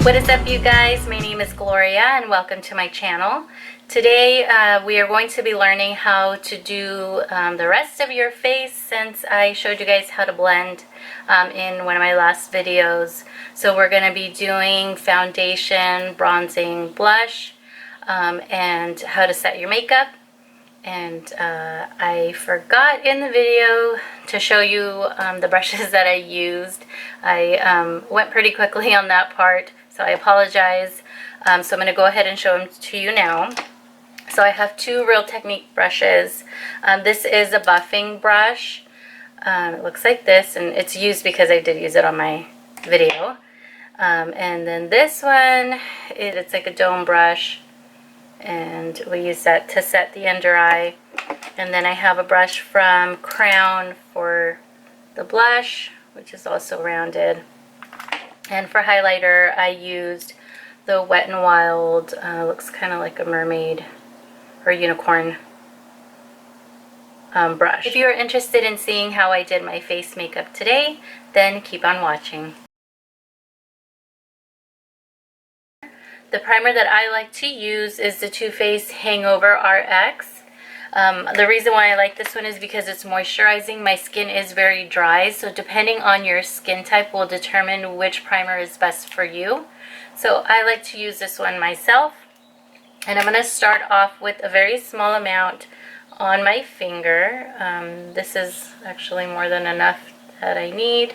What is up, you guys? My name is Gloria and welcome to my channel. Today we are going to be learning how to do the rest of your face, since I showed you guys how to blend in one of my last videos. So we're going to be doing foundation, bronzing, blush, and how to set your makeup. And I forgot in the video to show you the brushes that I used. I went pretty quickly on that part, so I apologize. So I'm going to go ahead and show them to you now. So I have two Real Technique brushes. This is a buffing brush. It looks like this, and it's used because I did use it on my video. And then this one, it's like a dome brush, and we use that to set the under eye. And then I have a brush from Crown for the blush, which is also rounded. And for highlighter, I used the Wet n Wild, looks kind of like a mermaid or unicorn brush. If you're interested in seeing how I did my face makeup today, then keep on watching. The primer that I like to use is the Too Faced Hangover RX. The reason why I like this one is because it's moisturizing. My skin is very dry, so depending on your skin type will determine which primer is best for you. So I like to use this one myself. And I'm going to start off with a very small amount on my finger. This is actually more than enough that I need.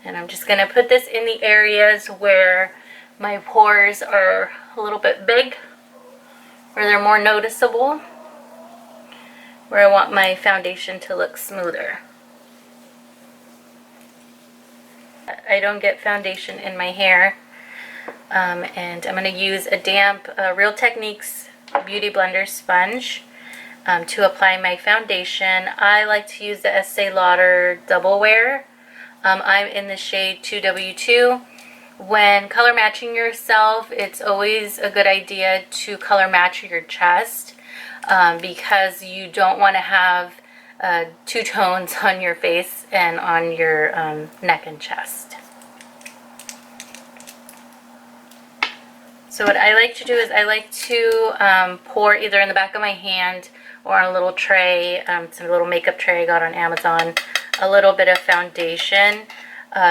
And I'm just going to put this in the areas where my pores are a little bit big, where they're more noticeable, where I want my foundation to look smoother. I don't get foundation in my hair, and I'm going to use a damp Real Techniques Beauty Blender sponge to apply my foundation. I like to use the Estee-lauder Double Wear. I'm in the shade 2W2. When color matching yourself, it's always a good idea to color match your chest, because you don't want to have two tones on your face and on your neck and chest. So what I like to do is I like to pour either in the back of my hand or on a little tray, it's a little makeup tray I got on Amazon, a little bit of foundation,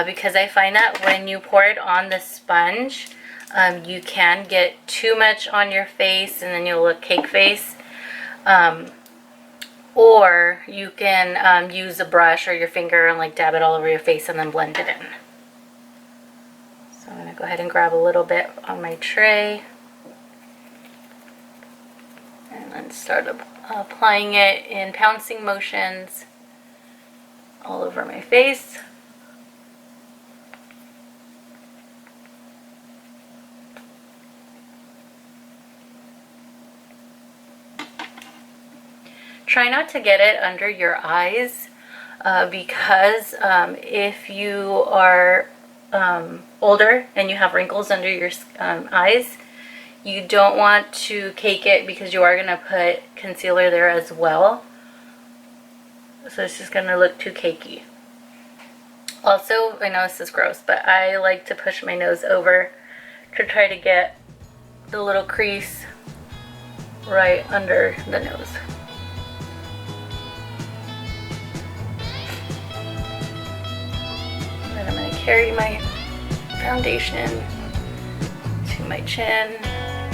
because I find that when you pour it on the sponge, you can get too much on your face and then you'll look cake face. Or you can use a brush or your finger and like dab it all over your face and then blend it in. So I'm going to go ahead and grab a little bit on my tray and then start applying it in pouncing motions all over my face. Try not to get it under your eyes, because if you are older and you have wrinkles under your eyes, you don't want to cake it because you are going to put concealer there as well. So it's just going to look too cakey. Also, I know this is gross, but I like to push my nose over to try to get the little crease right under the nose. Then I'm going to carry my foundation to my chin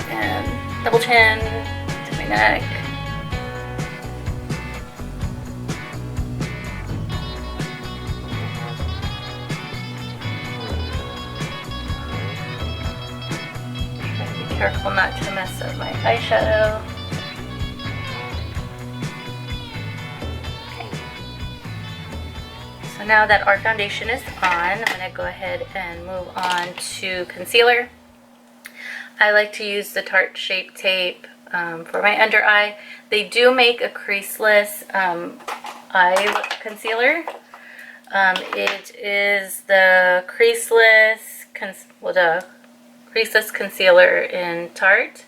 and double chin to my neck. Be careful not to mess up my eyeshadow. So now that our foundation is on, I'm going to go ahead and move on to concealer. I like to use the Tarte Shape Tape for my under eye. They do make a creaseless eye concealer. It is the creaseless concealer in Tarte.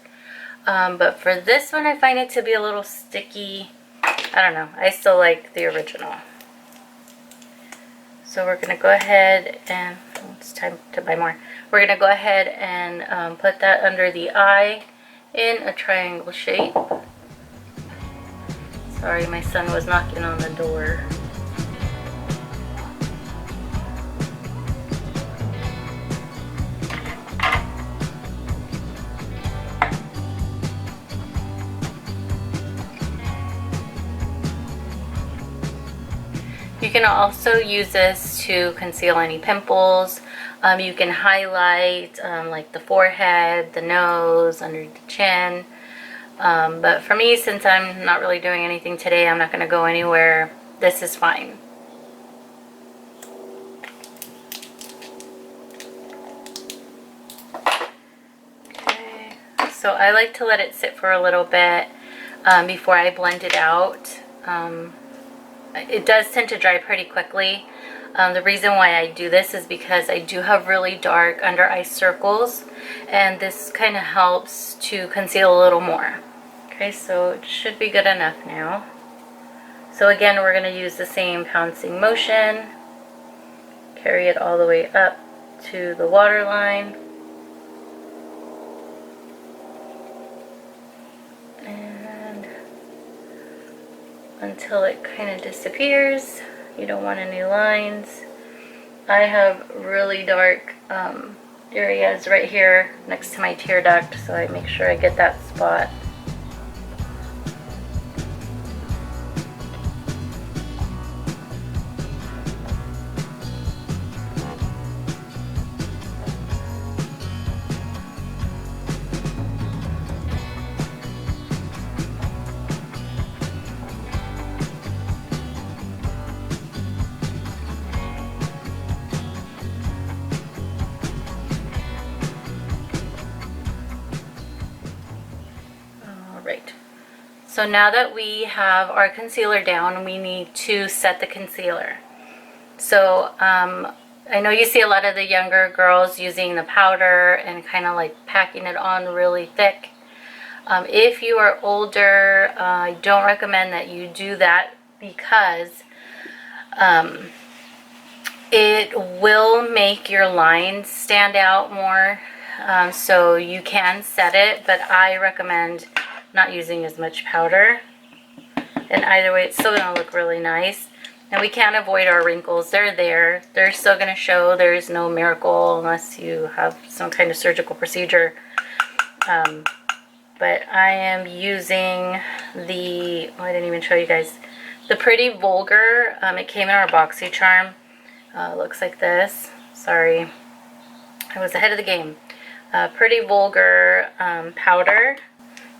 But for this one, I find it to be a little sticky. I don't know. I still like the original. So we're going to go ahead and It's time to buy more. We're going to go ahead and put that under the eye in a triangle shape. Sorry, my son was knocking on the door. You can also use this to conceal any pimples. You can highlight like the forehead, the nose, under the chin. But for me, since I'm not really doing anything today, I'm not going to go anywhere, this is fine. Okay, so I like to let it sit for a little bit before I blend it out. It does tend to dry pretty quickly. The reason why I do this is because I do have really dark under eye circles, and this kind of helps to conceal a little more. Okay, so it should be good enough now. So again, we're going to use the same pouncing motion. Carry it all the way up to the waterline. Until it kind of disappears. You don't want any lines. I have really dark areas right here next to my tear duct, so I make sure I get that spot. So now that we have our concealer down, we need to set the concealer. So I know you see a lot of the younger girls using the powder and kind of like packing it on really thick. If you are older, I don't recommend that you do that because it will make your lines stand out more. So you can set it, but I recommend not using as much powder. And either way, it's still going to look really nice. And we can't avoid our wrinkles. They're there. They're still going to show. There's no miracle unless you have some kind of surgical procedure. But I am using the, oh, I didn't even show you guys, the Pretty Vulgar. It came in our BoxyCharm. Looks like this. Sorry, I was ahead of the game. Pretty Vulgar powder.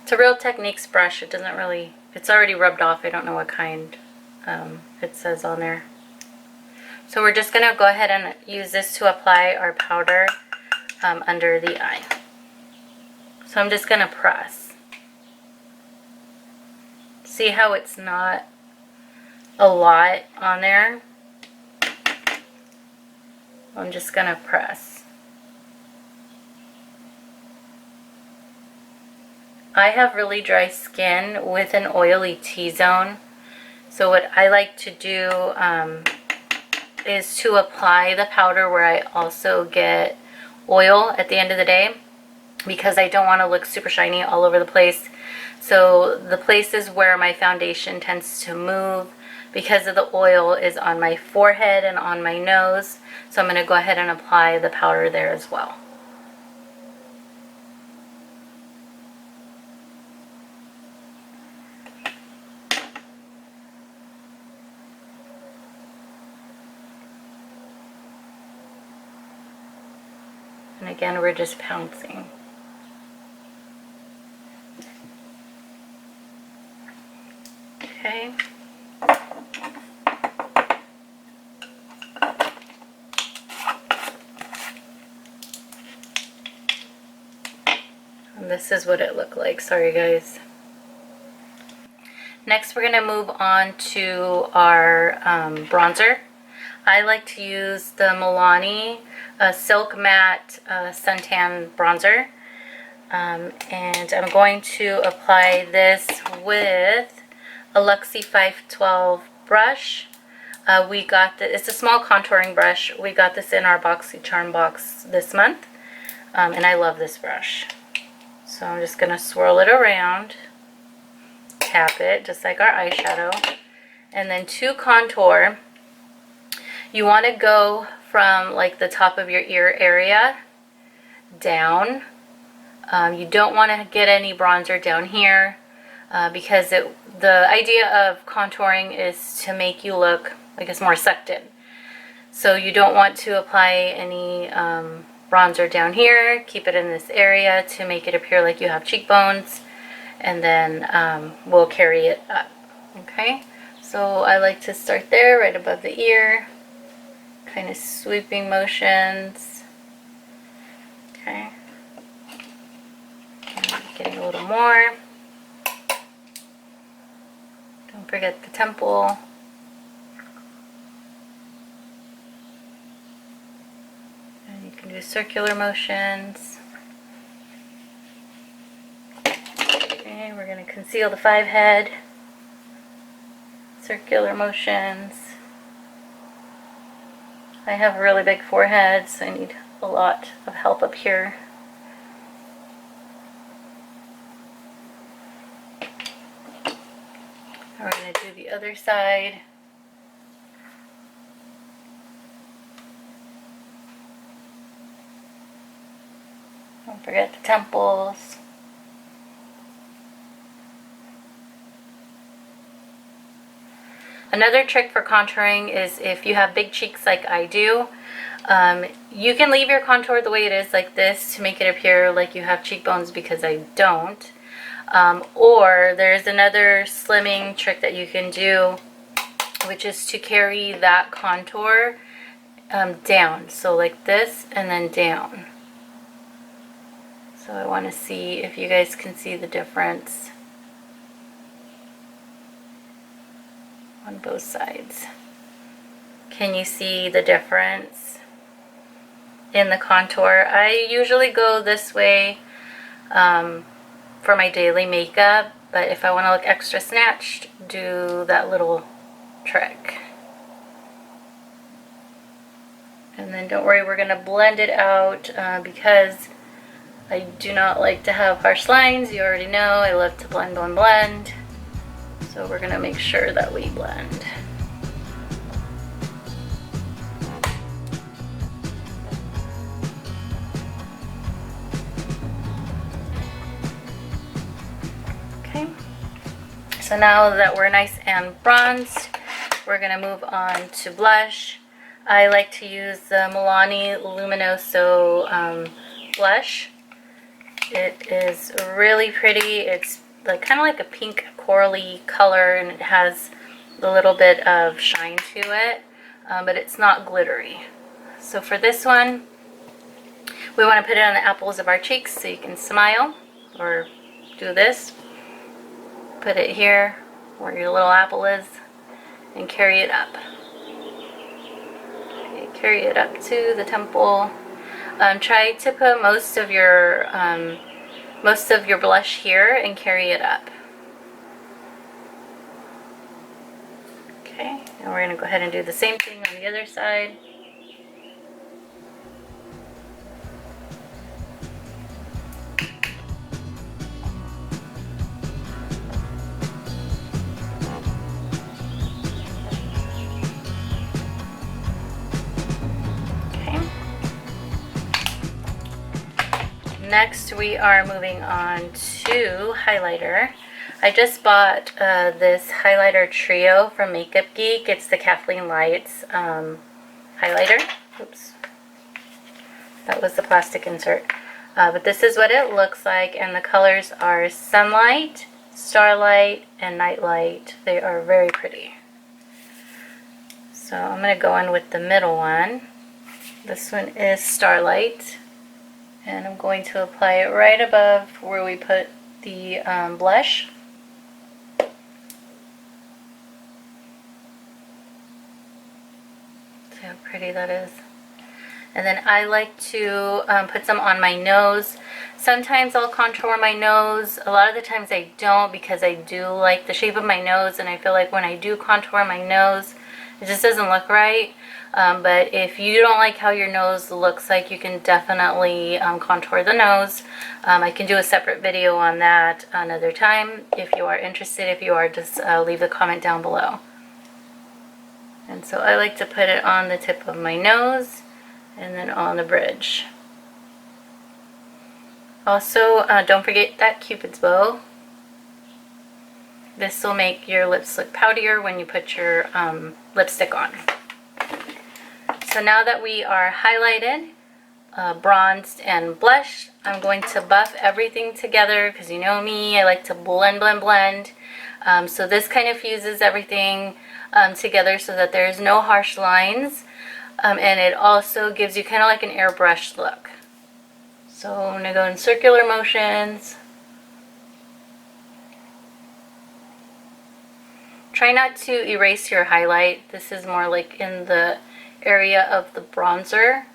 It's a Real Techniques brush. It doesn't really, it's already rubbed off. I don't know what kind it says on there. So we're just going to go ahead and use this to apply our powder under the eye. So I'm just going to press. See how it's not a lot on there? I'm just going to press. I have really dry skin with an oily T-zone. So what I like to do is to apply the powder where I also get oil at the end of the day, because I don't want to look super shiny all over the place. So the places where my foundation tends to move because of the oil is on my forehead and on my nose. So I'm going to go ahead and apply the powder there as well. And again, we're just pouncing. Okay. And this is what it looked like. Sorry, guys. Next, we're going to move on to our bronzer. I like to use the Milani Silk Matte Suntan Bronzer. And I'm going to apply this with a Luxie 512 brush. We got it's a small contouring brush. We got this in our BoxyCharm box this month, and I love this brush. So I'm just going to swirl it around, tap it just like our eyeshadow, and then to contour, you want to go from like the top of your ear area down. You don't want to get any bronzer down here because the idea of contouring is to make you look like it's more sucked in. So you don't want to apply any bronzer down here. Keep it in this area to make it appear like you have cheekbones, and then we'll carry it up. Okay, so I like to start there right above the ear, kind of sweeping motions. Okay, getting a little more. Don't forget the temple. And you can do circular motions. Okay, we're going to conceal the 5 head. Circular motions. I have a really big forehead, so I need a lot of help up here. We're going to do the other side. Don't forget the temples. Another trick for contouring is if you have big cheeks like I do, you can leave your contour the way it is like this to make it appear like you have cheekbones, because I don't. Or there's another slimming trick that you can do, which is to carry that contour down. So like this and then down. So I want to see if you guys can see the difference on both sides. Can you see the difference in the contour? I usually go this way for my daily makeup, but if I want to look extra snatched, do that little trick. And then don't worry, we're going to blend it out because I do not like to have harsh lines. You already know I love to blend on blend. So we're going to make sure that we blend. Okay. So now that we're nice and bronzed, we're going to move on to blush. I like to use the Milani Luminoso blush. It is really pretty. It's like kind of like a pink corally color, and it has a little bit of shine to it, but it's not glittery. So for this one, we want to put it on the apples of our cheeks so you can smile, or do this. Put it here where your little apple is and carry it up. Okay, carry it up to the temple. Try to put most of your blush here and carry it up. Okay, and we're going to go ahead and do the same thing on the other side. Next we are moving on to highlighter. I just bought this highlighter trio from Makeup Geek. It's the Kathleen Lights highlighter. Oops. That was the plastic insert. But this is what it looks like, and the colors are Sunlight, Starlight, and Nightlight. They are very pretty. So I'm going to go in with the middle one. This one is Starlight. And I'm going to apply it right above where we put the blush. See how pretty that is. And then I like to put some on my nose. Sometimes I'll contour my nose. A lot of the times I don't, because I do like the shape of my nose, and I feel like when I do contour my nose, It just doesn't look right. But if you don't like how your nose looks like, you can definitely contour the nose. I can do a separate video on that another time if you are interested. If you are, just leave a comment down below. And so I like to put it on the tip of my nose and then on the bridge. Also, don't forget that Cupid's bow. This will make your lips look poutier when you put your lipstick on. So now that we are highlighted, bronzed, and blushed, I'm going to buff everything together because you know me, I like to blend, blend, blend. So this kind of fuses everything together so that there's no harsh lines. And it also gives you kind of like an airbrushed look. So I'm going to go in circular motions. Try not to erase your highlight. This is more like in the area of the bronzer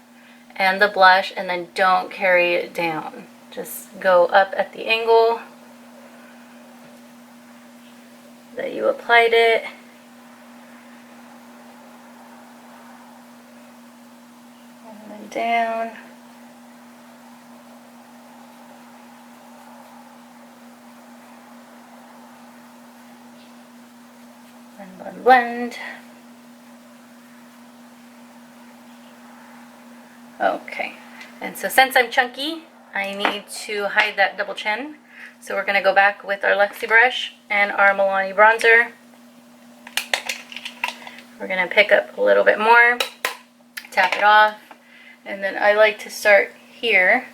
and the blush, and then don't carry it down. Just go up at the angle that you applied it. And then down. Blend, blend, blend. Okay, and so since I'm chunky, I need to hide that double chin. So we're going to go back with our Luxie brush and our Milani bronzer. We're going to pick up a little bit more, tap it off, and then I like to start here,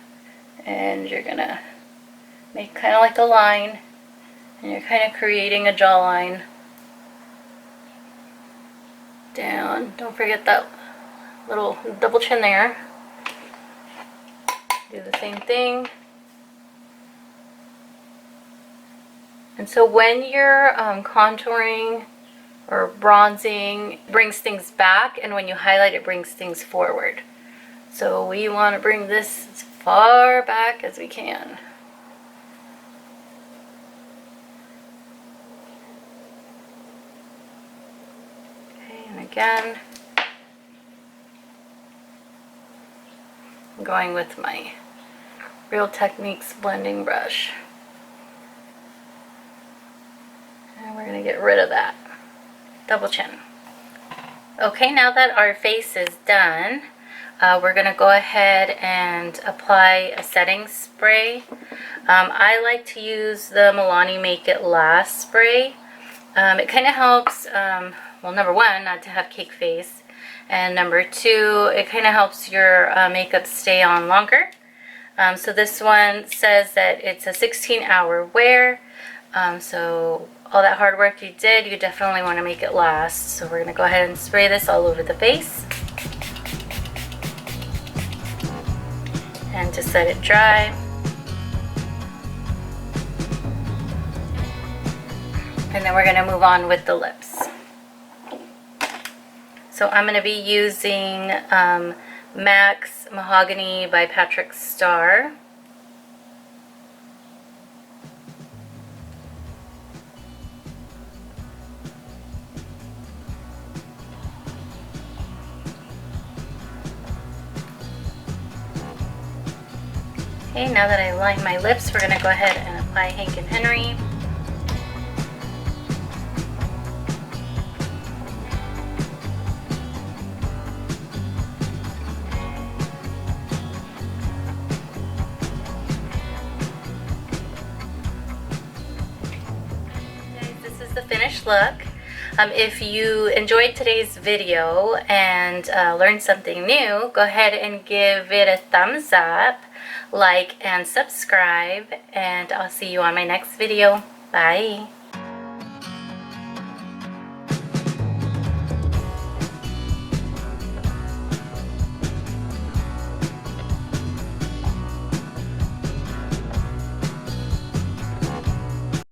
and you're going to make kind of like a line, and you're kind of creating a jawline. Down. Don't forget that little double chin there. Do the same thing. And so when you're contouring or bronzing, it brings things back, and when you highlight, it brings things forward. So we want to bring this as far back as we can. And again, I'm going with my Real Techniques blending brush. And we're going to get rid of that double chin. Okay, now that our face is done, we're going to go ahead and apply a setting spray. I like to use the Milani Make It Last spray. It kind of helps, well, number one, not to have cake face, and number two, it kind of helps your makeup stay on longer. So this one says that it's a 16-hour wear, so all that hard work you did, you definitely want to make it last. So we're going to go ahead and spray this all over the face and just let it dry. And then we're going to move on with the lips. So I'm going to be using MAC's Mahogany by Patrick Starr. Okay, now that I line my lips, we're going to go ahead and apply Hank and Henry. This is the finished look. If you enjoyed today's video and learned something new, go ahead and give it a thumbs up, like and subscribe, and I'll see you on my next video. Bye!